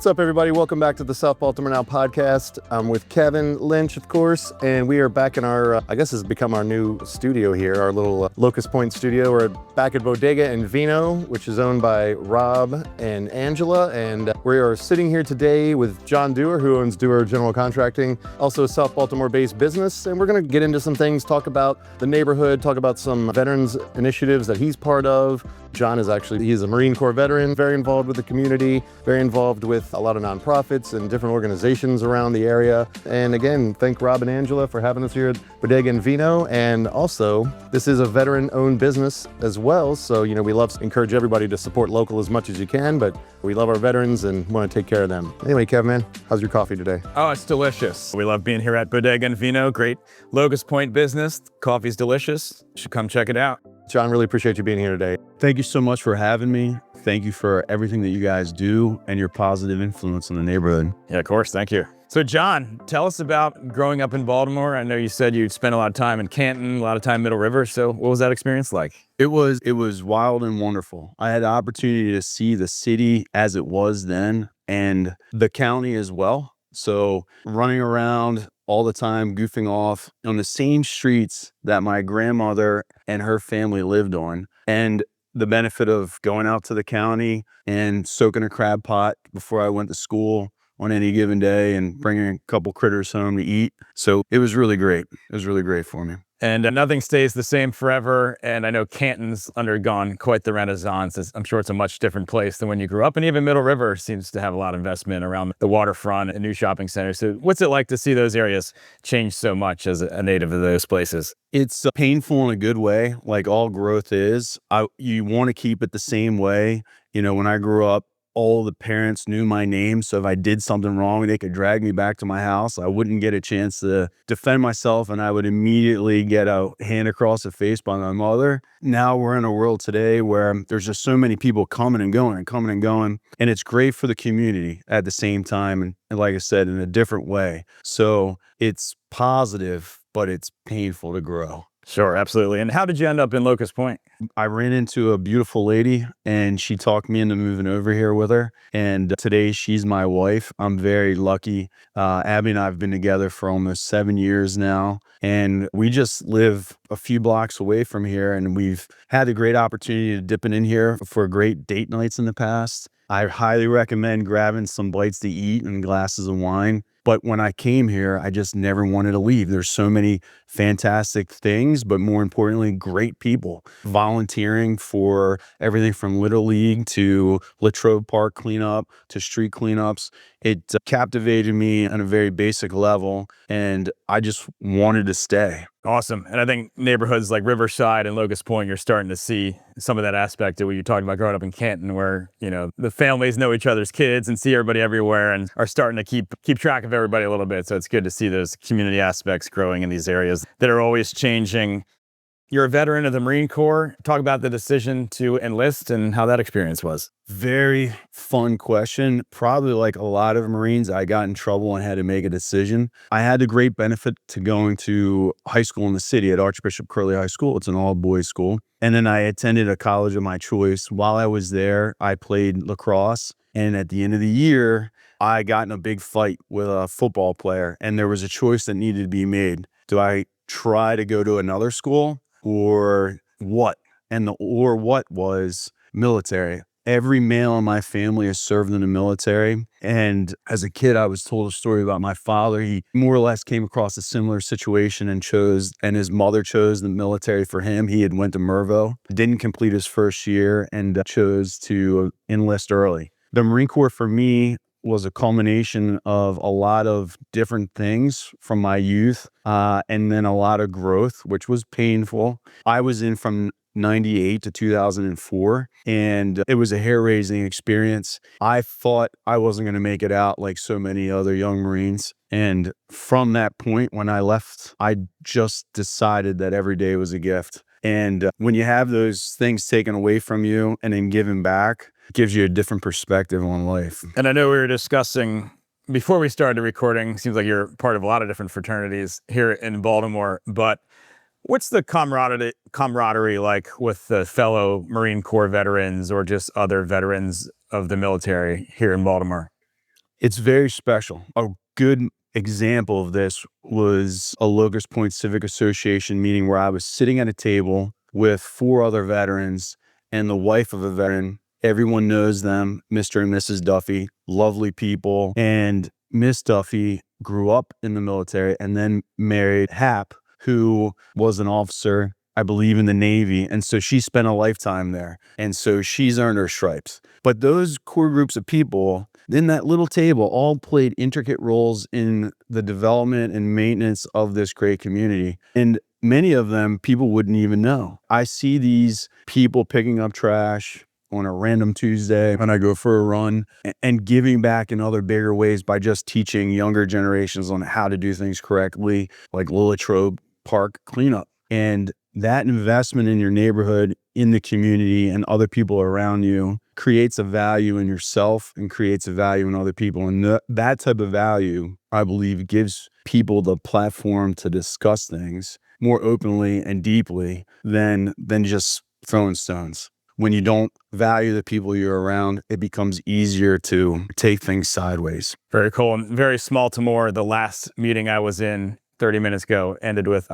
What's up, everybody? Welcome back to the South Baltimore Now podcast. I'm with Kevin Lynch, of course, and we are back in our, I guess it's become our new studio here, our little Locust Point studio. We're back at Bodega and Vino, which is owned by Rob and Angela, and we are sitting here today with Jon Dewar, who owns Dewar General Contracting, also a South Baltimore-based business, and we're going to get into some things, talk about the neighborhood, talk about some veterans initiatives that he's part of. Jon is he's a Marine Corps veteran, very involved with the community, very involved with a lot of nonprofits and different organizations around the area. And again, thank Rob and Angela for having us here at Bodega and Vino. And also, this is a veteran-owned business as well. So, we love to encourage everybody to support local as much as you can, but we love our veterans and want to take care of them. Anyway, Kev, man, how's your coffee today? Oh, it's delicious. We love being here at Bodega and Vino. Great Locust Point business. Coffee's delicious. You should come check it out. Jon, really appreciate you being here today. Thank you so much for having me. Thank you for everything that you guys do and your positive influence in the neighborhood. Yeah, of course. Thank you. So, Jon, tell us about growing up in Baltimore. I know you said you'd spent a lot of time in Canton, a lot of time in Middle River. So what was that experience like? It was wild and wonderful. I had the opportunity to see the city as it was then and the county as well. So running around all the time, goofing off on the same streets that my grandmother and her family lived on. And the benefit of going out to the county and soaking a crab pot before I went to school on any given day and bringing a couple critters home to eat. So it was really great. It was really great for me. And nothing stays the same forever. And I know Canton's undergone quite the renaissance. I'm sure it's a much different place than when you grew up. And even Middle River seems to have a lot of investment around the waterfront and new shopping centers. So what's it like to see those areas change so much as a native of those places? It's painful in a good way, like all growth is. You want to keep it the same way. When I grew up, all the parents knew my name, so if I did something wrong, they could drag me back to my house. I wouldn't get a chance to defend myself, and I would immediately get a hand across the face by my mother. Now we're in a world today where there's just so many people coming and going, and it's great for the community at the same time, and like I said, in a different way. So it's positive, but it's painful to grow. Sure, absolutely. And how did you end up in Locust Point? I ran into a beautiful lady and she talked me into moving over here with her. And today she's my wife. I'm very lucky. Abby and I have been together for almost 7 years now. And we just live a few blocks away from here. And we've had a great opportunity to dip in here for great date nights in the past. I highly recommend grabbing some bites to eat and glasses of wine. But when I came here, I just never wanted to leave. There's so many fantastic things, but more importantly, great people volunteering for everything from Little League to Latrobe Park cleanup to street cleanups. It captivated me on a very basic level, and I just wanted to stay. Awesome. And I think neighborhoods like Riverside and Locust Point, you're starting to see some of that aspect of what you talked about growing up in Canton, where, the families know each other's kids and see everybody everywhere and are starting to keep track of everybody a little bit. So it's good to see those community aspects growing in these areas that are always changing. You're a veteran of the Marine Corps. Talk about the decision to enlist and how that experience was. Very fun question. Probably like a lot of Marines, I got in trouble and had to make a decision. I had the great benefit to going to high school in the city at Archbishop Curley High School. It's an all-boys school. And then I attended a college of my choice. While I was there, I played lacrosse. And at the end of the year, I got in a big fight with a football player. And there was a choice that needed to be made. Do I try to go to another school or what? And the or what was military. Every male in my family has served in the military. And as a kid, I was told a story about my father. He more or less came across a similar situation and his mother chose the military for him. He had went to Mervo, didn't complete his first year, and chose to enlist early. The Marine Corps for me was a culmination of a lot of different things from my youth, and then a lot of growth, which was painful. I was in from 98 to 2004, and it was a hair-raising experience. I thought I wasn't going to make it out like so many other young Marines. And from that point, when I left, I just decided that every day was a gift. And when you have those things taken away from you and then given back, it gives you a different perspective on life. And I know we were discussing before we started recording, seems like you're part of a lot of different fraternities here in Baltimore, but what's the camaraderie like with the fellow Marine Corps veterans or just other veterans of the military here in Baltimore? It's very special. A good example of this was a Locust Point Civic Association meeting where I was sitting at a table with 4 other veterans and the wife of a veteran. Everyone knows them, Mr. and Mrs. Duffy, lovely people. And Miss Duffy grew up in the military and then married Hap, who was an officer, I believe, in the Navy. And so she spent a lifetime there. And so she's earned her stripes. But those core groups of people in that little table all played intricate roles in the development and maintenance of this great community. And many of them people wouldn't even know. I see these people picking up trash on a random Tuesday when I go for a run and giving back in other bigger ways by just teaching younger generations on how to do things correctly, like Latrobe Park cleanup. And that investment in your neighborhood, in the community, and other people around you creates a value in yourself and creates a value in other people. And that type of value, I believe, gives people the platform to discuss things more openly and deeply than just throwing stones. When you don't value the people you're around, it becomes easier to take things sideways. Very cool. And very small to more. The last meeting I was in 30 minutes ago ended with,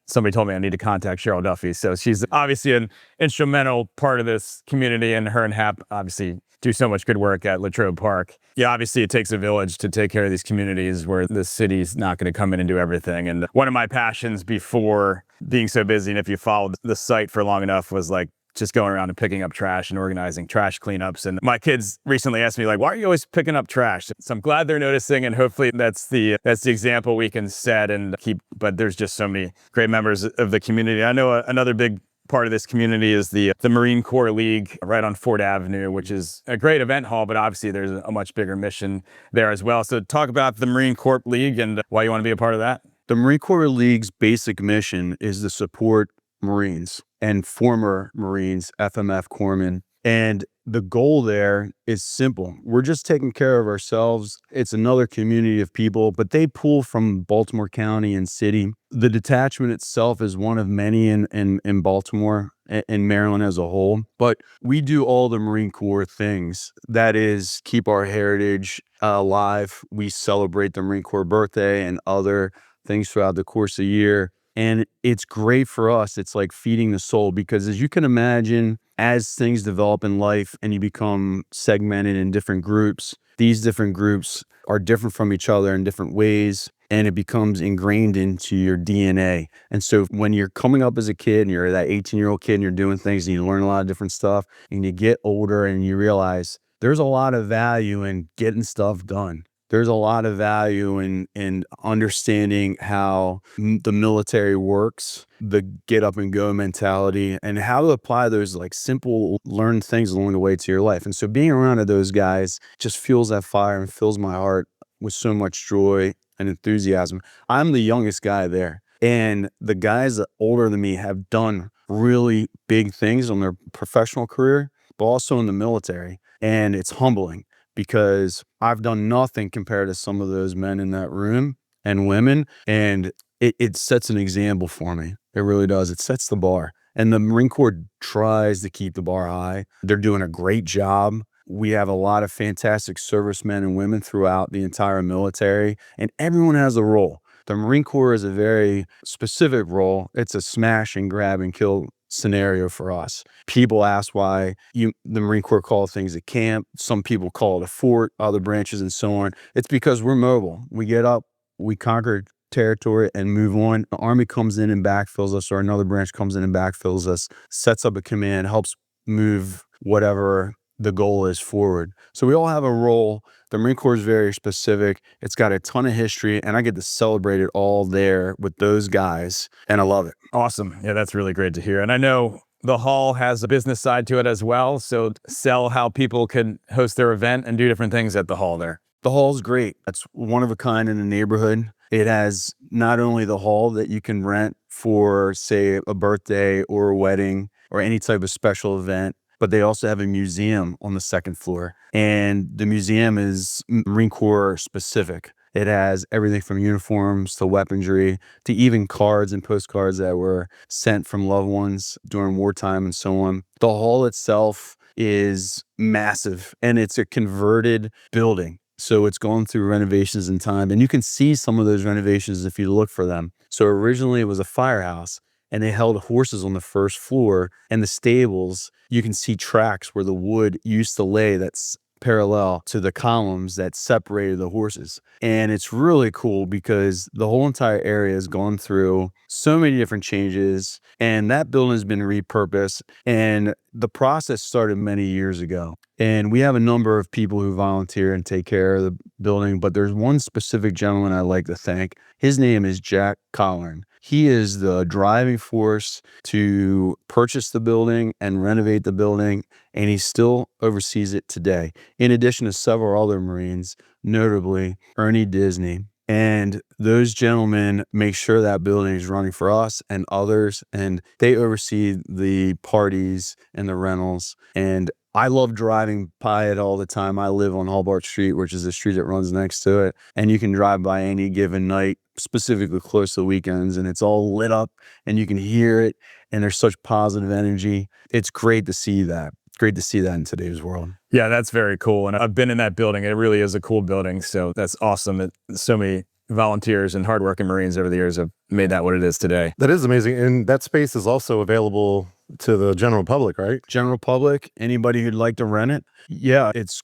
somebody told me I need to contact Cheryl Duffy. So she's obviously an instrumental part of this community, and her and Hap obviously do so much good work at Latrobe Park. Yeah, obviously it takes a village to take care of these communities where the city's not going to come in and do everything. And one of my passions before being so busy, and if you followed the site for long enough, was like just going around and picking up trash and organizing trash cleanups. And my kids recently asked me, like, why are you always picking up trash? So I'm glad they're noticing, and hopefully that's the example we can set and keep. But there's just so many great members of the community. I know another big part of this community is the Marine Corps League right on Fort Avenue, which is a great event hall, but obviously there's a much bigger mission there as well. So talk about the Marine Corps League and why you want to be a part of that. The Marine Corps League's basic mission is to support Marines and former Marines, FMF corpsmen. And the goal there is simple. We're just taking care of ourselves. It's another community of people, but they pull from Baltimore County and city. The detachment itself is one of many in Baltimore and Maryland as a whole. But we do all the Marine Corps things. That is, keep our heritage alive. We celebrate the Marine Corps birthday and other things throughout the course of the year. And it's great for us. It's like feeding the soul, because as you can imagine, as things develop in life and you become segmented in different groups, these different groups are different from each other in different ways, and it becomes ingrained into your DNA. And so when you're coming up as a kid and you're that 18-year-old kid and you're doing things and you learn a lot of different stuff, and you get older and you realize there's a lot of value in getting stuff done. There's a lot of value in understanding how the military works, the get up and go mentality, and how to apply those like simple learned things along the way to your life. And so being around those guys just fuels that fire and fills my heart with so much joy and enthusiasm. I'm the youngest guy there, and the guys that older than me have done really big things on their professional career, but also in the military. And it's humbling, because I've done nothing compared to some of those men in that room and women. And it sets an example for me. It really does. It sets the bar. And the Marine Corps tries to keep the bar high. They're doing a great job. We have a lot of fantastic servicemen and women throughout the entire military, and everyone has a role. The Marine Corps is a very specific role. It's a smash and grab and kill scenario for us. People ask why the Marine Corps call things a camp. Some people call it a fort, other branches and so on. It's because we're mobile. We get up, we conquer territory and move on. The Army comes in and backfills us, or another branch comes in and backfills us, sets up a command, helps move whatever the goal is forward. So we all have a role. The Marine Corps is very specific. It's got a ton of history, and I get to celebrate it all there with those guys, and I love it. Awesome. Yeah, that's really great to hear. And I know the hall has a business side to it as well. So sell how people can host their event and do different things at the hall there. The hall's great. It's one of a kind in the neighborhood. It has not only the hall that you can rent for, say, a birthday or a wedding or any type of special event, but they also have a museum on the second floor. And the museum is Marine Corps specific. It has everything from uniforms to weaponry to even cards and postcards that were sent from loved ones during wartime and so on. The hall itself is massive, and it's a converted building. So it's gone through renovations in time, and you can see some of those renovations if you look for them. So originally it was a firehouse, and they held horses on the first floor, and the stables, you can see tracks where the wood used to lay that's parallel to the columns that separated the horses. And it's really cool because the whole entire area has gone through so many different changes, and that building has been repurposed. And the process started many years ago. And we have a number of people who volunteer and take care of the building, but there's one specific gentleman I like to thank. His name is Jack Collin. He is the driving force to purchase the building and renovate the building, and he still oversees it today, in addition to several other Marines, notably Ernie Disney. And those gentlemen make sure that building is running for us and others, and they oversee the parties and the rentals. And I love driving by it all the time. I live on Hobart Street, which is the street that runs next to it. And you can drive by any given night, specifically close to the weekends, and it's all lit up and you can hear it. And there's such positive energy. It's great to see that. It's great to see that in today's world. Yeah, that's very cool. And I've been in that building. It really is a cool building. So that's awesome that so many volunteers and hardworking Marines over the years have made that what it is today. That is amazing. And that space is also available to the general public, right? General public, anybody who'd like to rent it. Yeah, it's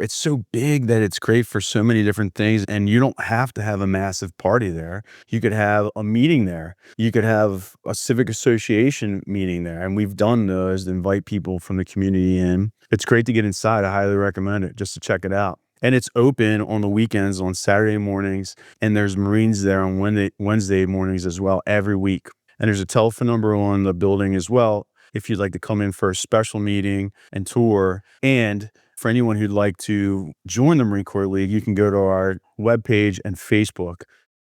so big that it's great for so many different things. And you don't have to have a massive party there. You could have a meeting there. You could have a civic association meeting there. And we've done those to invite people from the community in. It's great to get inside. I highly recommend it just to check it out. And it's open on the weekends, on Saturday mornings, and there's Marines there on Wednesday mornings as well, every week. And there's a telephone number on the building as well if you'd like to come in for a special meeting and tour. And for anyone who'd like to join the Marine Corps League, you can go to our webpage and Facebook.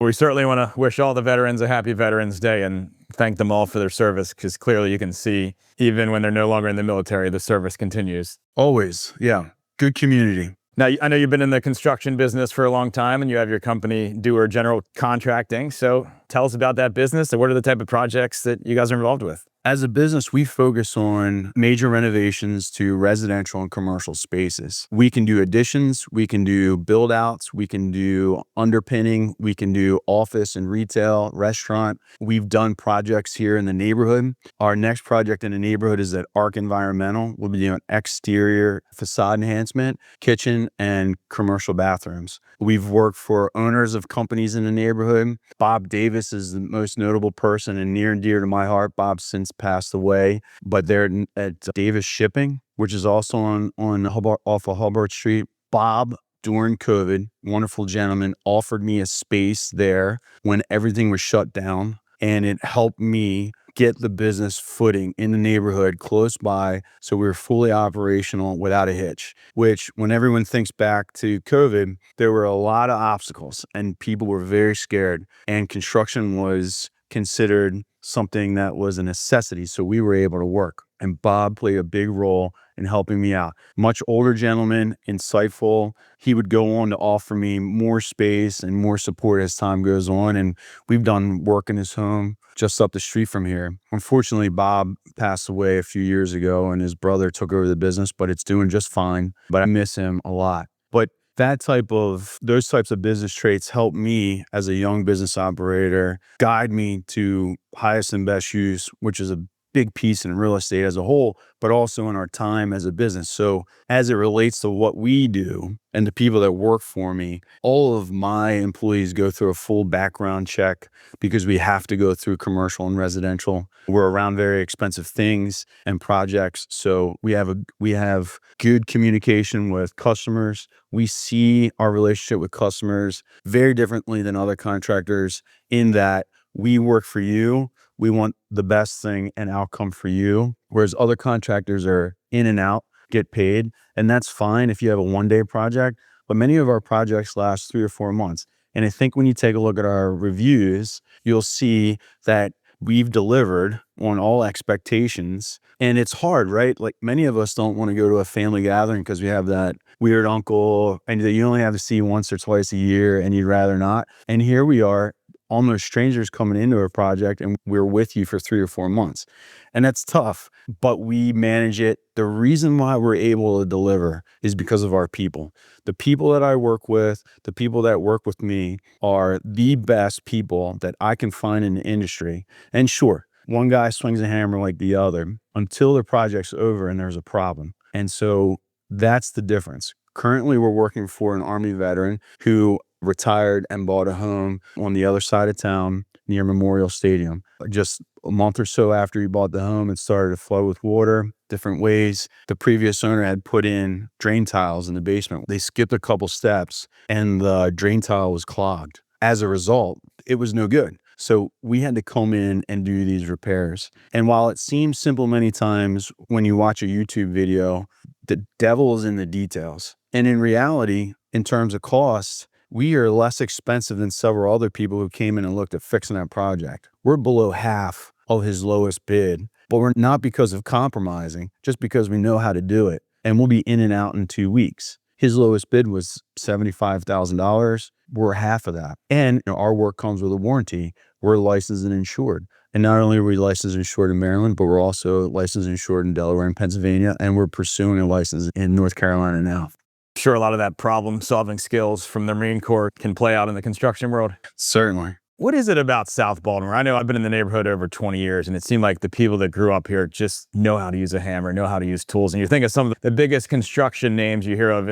We certainly want to wish all the veterans a happy Veterans Day and thank them all for their service, because clearly you can see, even when they're no longer in the military, the service continues. Always, yeah. Good community. Now, I know you've been in the construction business for a long time and you have your company, Dewar General Contracting. So tell us about that business and what are the type of projects that you guys are involved with? As a business, we focus on major renovations to residential and commercial spaces. We can do additions, we can do build outs, we can do underpinning, we can do office and retail, restaurant. We've done projects here in the neighborhood. Our next project in the neighborhood is at Arc Environmental. We'll be doing exterior facade enhancement, kitchen, and commercial bathrooms. We've worked for owners of companies in the neighborhood. Bob Davis is the most notable person and near and dear to my heart. Bob's since passed away, but they're at Davis Shipping, which is also on Hobart, off of Hobart Street. Bob, during COVID, wonderful gentleman, offered me a space there when everything was shut down, and it helped me get the business footing in the neighborhood close by, so we were fully operational without a hitch. Which, when everyone thinks back to COVID, there were a lot of obstacles and people were very scared, and construction was considered something that was a necessity, so we were able to work. And Bob played a big role in helping me out. Much older gentleman, insightful. He would go on to offer me more space and more support as time goes on. And we've done work in his home just up the street from here. Unfortunately, Bob passed away a few years ago and his brother took over the business, but it's doing just fine. But I miss him a lot. But those types of business traits help me as a young business operator, guide me to highest and best use, which is a big piece in real estate as a whole, but also in our time as a business. So as it relates to what we do and the people that work for me, all of my employees go through a full background check because we have to go through commercial and residential. We're around very expensive things and projects. So we have good communication with customers. We see our relationship with customers very differently than other contractors in that we work for you. We want the best thing and outcome for you. Whereas other contractors are in and out, get paid. And that's fine if you have a one-day project. But many of our projects last 3 or 4 months. And I think when you take a look at our reviews, you'll see that we've delivered on all expectations. And it's hard, right? Like, many of us don't want to go to a family gathering because we have that weird uncle and that you only have to see once or twice a year and you'd rather not. And here we are, almost strangers coming into a project, and we're with you for 3 or 4 months. And that's tough, but we manage it. The reason why we're able to deliver is because of our people. The people that I work with, the people that work with me are the best people that I can find in the industry. And sure, one guy swings a hammer like the other until the project's over and there's a problem. And so that's the difference. Currently, we're working for an Army veteran who retired and bought a home on the other side of town near Memorial Stadium. Just a month or so after he bought the home, it started to flow with water different ways. The previous owner had put in drain tiles in the basement. They skipped a couple steps and the drain tile was clogged. As a result, it was no good. So we had to come in and do these repairs. And while it seems simple many times when you watch a YouTube video, the devil is in the details. And in reality, in terms of cost, we are less expensive than several other people who came in and looked at fixing that project. We're below half of his lowest bid, but we're not because of compromising, just because we know how to do it. And we'll be in and out in 2 weeks. His lowest bid was $75,000. We're half of that. And our work comes with a warranty. We're licensed and insured. And not only are we licensed and insured in Maryland, but we're also licensed and insured in Delaware and Pennsylvania. And we're pursuing a license in North Carolina now. Sure, a lot of that problem-solving skills from the Marine Corps can play out in the construction world. Certainly. What is it about South Baltimore? I know I've been in the neighborhood over 20 years, and it seemed like the people that grew up here just know how to use a hammer, know how to use tools. And you think of some of the biggest construction names you hear of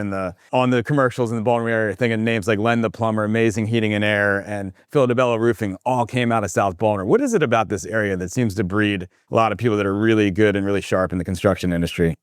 on the commercials in the Baltimore area, thinking names like Len the Plumber, Amazing Heating and Air, and Philadelphia Roofing all came out of South Baltimore. What is it about this area that seems to breed a lot of people that are really good and really sharp in the construction industry?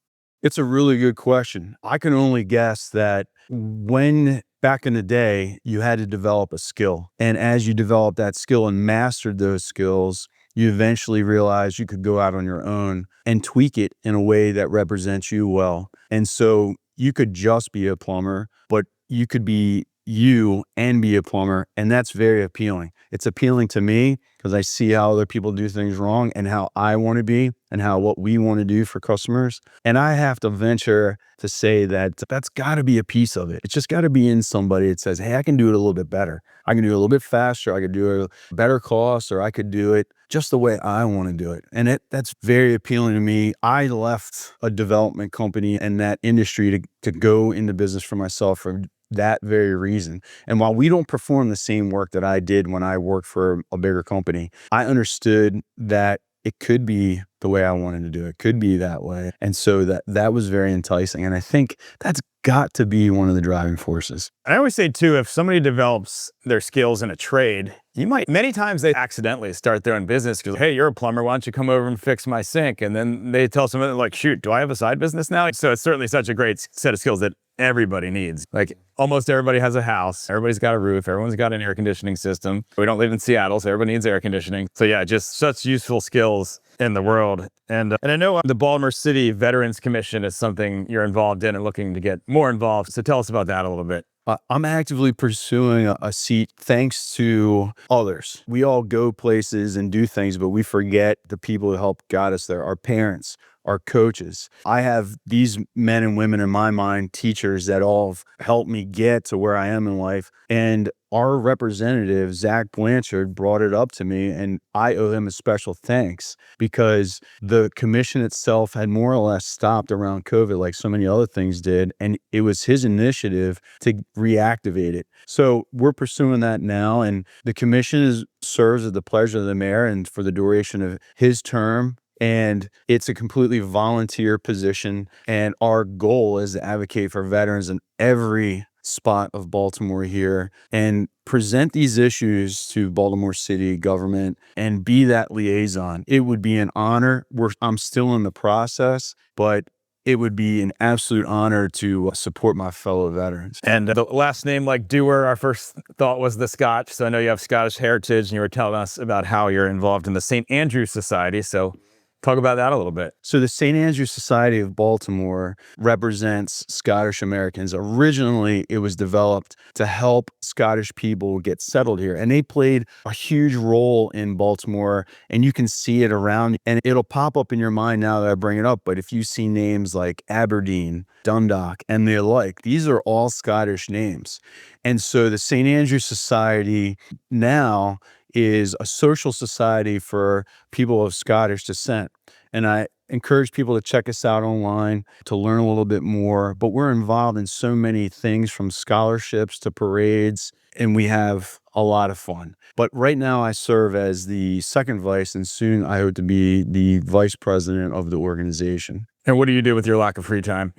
It's a really good question. I can only guess that when back in the day, you had to develop a skill. And as you developed that skill and mastered those skills, you eventually realized you could go out on your own and tweak it in a way that represents you well. And so you could just be a plumber, but you could be you and be a plumber. And that's very appealing. It's appealing to me because I see how other people do things wrong and how I want to be and how what we want to do for customers. And I have to venture to say that that's got to be a piece of it. It's just got to be in somebody that says, hey, I can do it a little bit better. I can do it a little bit faster. I could do it a better cost, or I could do it just the way I want to do it. And that's very appealing to me. I left a development company and that industry to go into business for myself for that very reason. And while we don't perform the same work that I did when I worked for a bigger company, I understood that it could be the way I wanted to do it, could be that way. And so that was very enticing. And I think that's got to be one of the driving forces. I always say too, if somebody develops their skills in a trade, many times they accidentally start their own business because, hey, you're a plumber, why don't you come over and fix my sink? And then they tell someone like, shoot, do I have a side business now? So it's certainly such a great set of skills that everybody needs. Like almost everybody has a house, everybody's got a roof, everyone's got an air conditioning system. We don't live in Seattle, so everybody needs air conditioning. So yeah, just such useful skills in the world. And I know the Baltimore City Veterans Commission is something you're involved in and looking to get more involved. So tell us about that a little bit. I'm actively pursuing a seat thanks to others. We all go places and do things, but we forget the people who helped guide us there, our parents, our coaches. I have these men and women in my mind, teachers that all have helped me get to where I am in life. And our representative, Zach Blanchard, brought it up to me, and I owe him a special thanks because the commission itself had more or less stopped around COVID like so many other things did. And it was his initiative to reactivate it. So we're pursuing that now. And the commission serves at the pleasure of the mayor and for the duration of his term. And it's a completely volunteer position. And our goal is to advocate for veterans in every spot of Baltimore here and present these issues to Baltimore City government and be that liaison. It would be an honor. I'm still in the process, but it would be an absolute honor to support my fellow veterans. And the last name like Dewar, our first thought was the Scotch. So I know you have Scottish heritage and you were telling us about how you're involved in the St. Andrew Society. So talk about that a little bit. So the St. Andrew Society of Baltimore represents Scottish Americans. Originally, it was developed to help Scottish people get settled here. And they played a huge role in Baltimore. And you can see it around. And it'll pop up in your mind now that I bring it up. But if you see names like Aberdeen, Dundalk, and the like, these are all Scottish names. And so the St. Andrew Society now is a social society for people of Scottish descent. And I encourage people to check us out online to learn a little bit more. But we're involved in so many things, from scholarships to parades, and we have a lot of fun. But right now I serve as the second vice, and soon I hope to be the vice president of the organization. And what do you do with your lack of free time?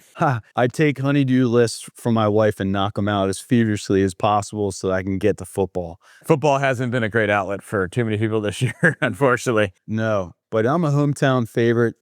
I take honeydew lists from my wife and knock them out as feverishly as possible so that I can get to football. Football hasn't been a great outlet for too many people this year, unfortunately. No, but I'm a hometown favorite.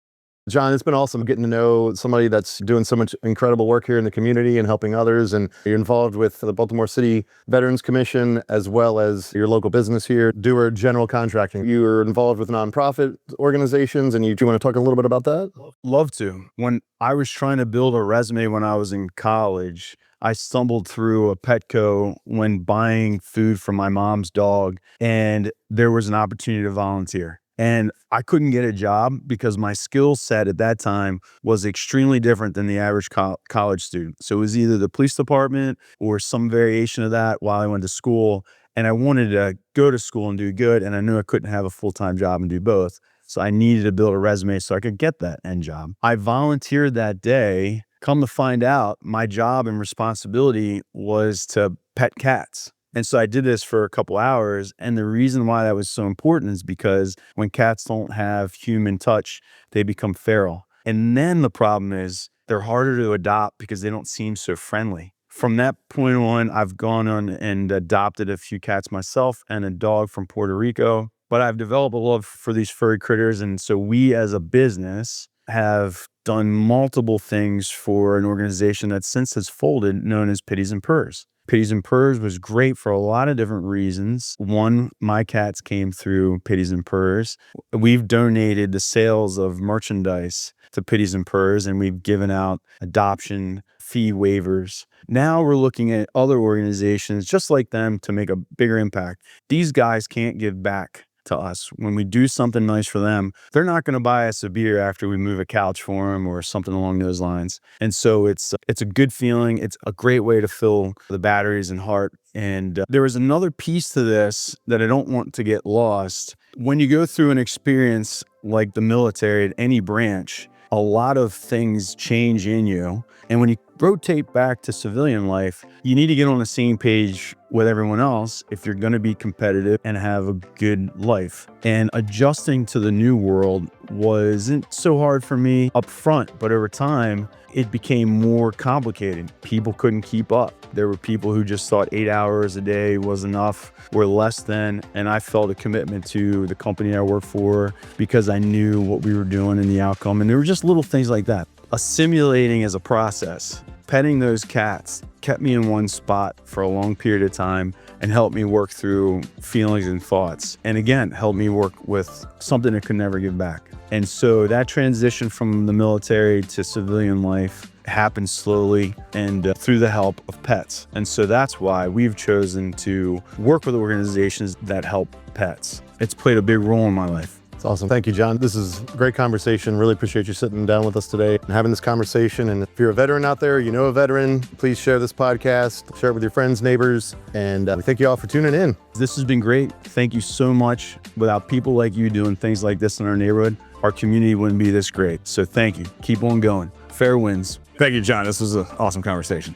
Jon, it's been awesome getting to know somebody that's doing so much incredible work here in the community and helping others. And you're involved with the Baltimore City Veterans Commission, as well as your local business here, Dewar General Contracting. You are involved with nonprofit organizations, and do you want to talk a little bit about that? Love to. When I was trying to build a resume when I was in college, I stumbled through a Petco when buying food for my mom's dog, and there was an opportunity to volunteer. And I couldn't get a job because my skill set at that time was extremely different than the average college student. So it was either the police department or some variation of that while I went to school. And I wanted to go to school and do good. And I knew I couldn't have a full-time job and do both. So I needed to build a resume so I could get that end job. I volunteered that day. Come to find out, my job and responsibility was to pet cats. And so I did this for a couple hours. And the reason why that was so important is because when cats don't have human touch, they become feral. And then the problem is they're harder to adopt because they don't seem so friendly. From that point on, I've gone on and adopted a few cats myself and a dog from Puerto Rico. But I've developed a love for these furry critters. And so we as a business have done multiple things for an organization that since has folded, known as Pitties and Purrs. Pitties and Purrs was great for a lot of different reasons. One, my cats came through Pitties and Purrs. We've donated the sales of merchandise to Pitties and Purrs, and we've given out adoption fee waivers. Now we're looking at other organizations just like them to make a bigger impact. These guys can't give back to us. When we do something nice for them, they're not going to buy us a beer after we move a couch for them or something along those lines. And so it's a good feeling. It's a great way to fill the batteries and heart. And there is another piece to this that I don't want to get lost. When you go through an experience like the military at any branch, a lot of things change in you. And when you rotate back to civilian life, you need to get on the same page with everyone else if you're going to be competitive and have a good life. And adjusting to the new world wasn't so hard for me up front, but over time, it became more complicated. People couldn't keep up. There were people who just thought 8 hours a day was enough or less than, and I felt a commitment to the company I worked for because I knew what we were doing and the outcome. And there were just little things like that. Assimilating as a process, petting those cats kept me in one spot for a long period of time and helped me work through feelings and thoughts. And again, helped me work with something I could never give back. And so that transition from the military to civilian life happened slowly and through the help of pets. And so that's why we've chosen to work with organizations that help pets. It's played a big role in my life. It's awesome. Thank you, Jon. This is a great conversation. Really appreciate you sitting down with us today and having this conversation. And if you're a veteran out there, you know a veteran, please share this podcast, share it with your friends, neighbors, and we thank you all for tuning in. This has been great. Thank you so much. Without people like you doing things like this in our neighborhood, our community wouldn't be this great. So thank you. Keep on going. Fair winds. Thank you, Jon. This was an awesome conversation.